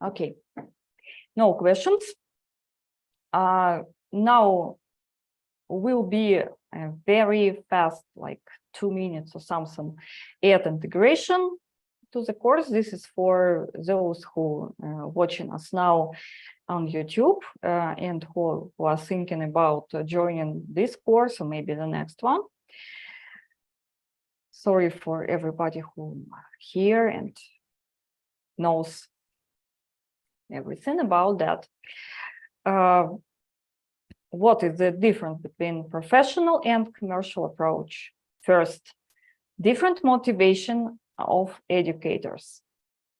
Okay, no questions. Now will be a very fast, like 2 minutes or something, at integration to the course. This is for those who are watching us now on YouTube and who are thinking about joining this course or maybe the next one. Sorry for everybody who are here and knows everything about that. What is the difference between professional and commercial approach? First, different motivation of educators.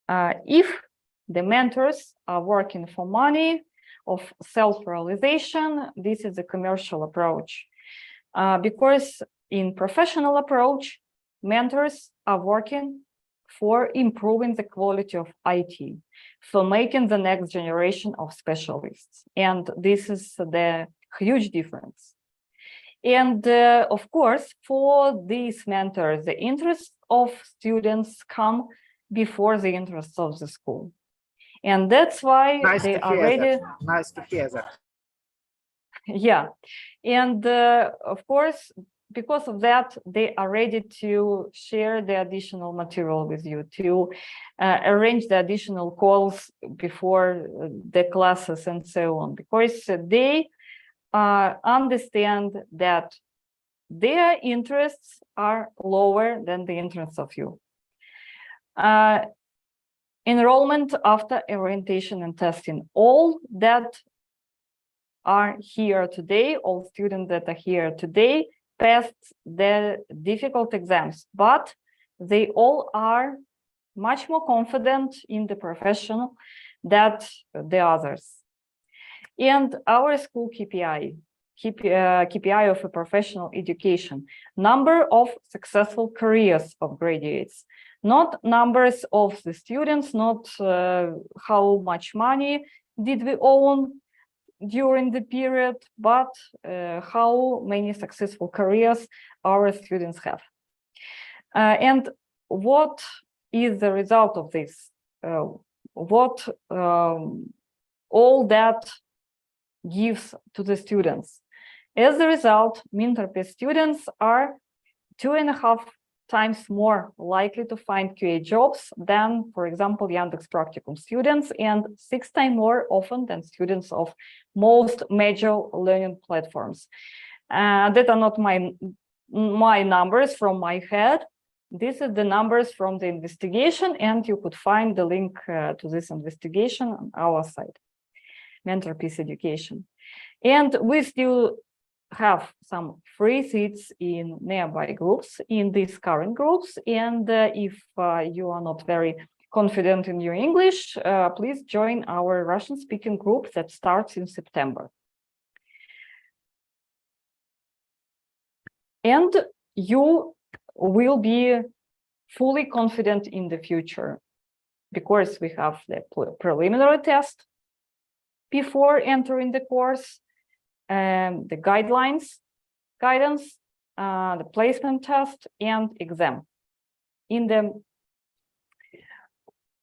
If the mentors are working for money, of self-realization, this is a commercial approach. Because in professional approach, mentors are working for improving the quality of IT, for making the next generation of specialists. And this is the huge difference. And of course, for these mentors, the interests of students come before the interests of the school. And that's why they are ready. Nice to hear that. Yeah. And of course, because of that, they are ready to share the additional material with you, to arrange the additional calls before the classes and so on, because they understand that their interests are lower than the interests of you. Enrollment after orientation and testing. All that are here today, all students that are here today, passed the difficult exams, but they all are much more confident in the profession than the others. And our school KPI of a professional education, number of successful careers of graduates, not numbers of the students, not how much money did we own during the period, but how many successful careers our students have. And what is the result of this? What all that gives to the students? As a result, Mentorpiece students are 2.5 times more likely to find QA jobs than, for example, Yandex Practicum students, and 6 times more often than students of most major learning platforms. That are not my numbers from my head. These are the numbers from the investigation, and you could find the link to this investigation on our site, Mentorpiece Education. And we still have some free seats in nearby groups, in these current groups. And if you are not very confident in your English, please join our Russian-speaking group that starts in September. And you will be fully confident in the future, because we have the preliminary test before entering the course, the guidance, the placement test, and exam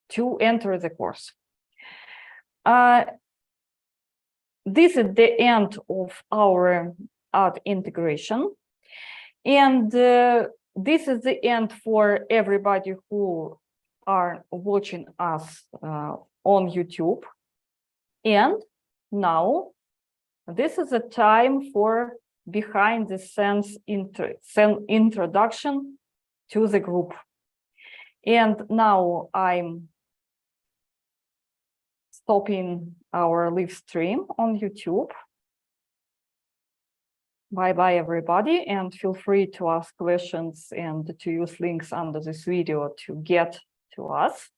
to enter the course. This is the end of our art integration, and this is the end for everybody who are watching us on YouTube. And now this is a time for behind the scenes introduction to the group. And now I'm stopping our live stream on YouTube. Bye-bye, everybody, and feel free to ask questions and to use links under this video to get to us.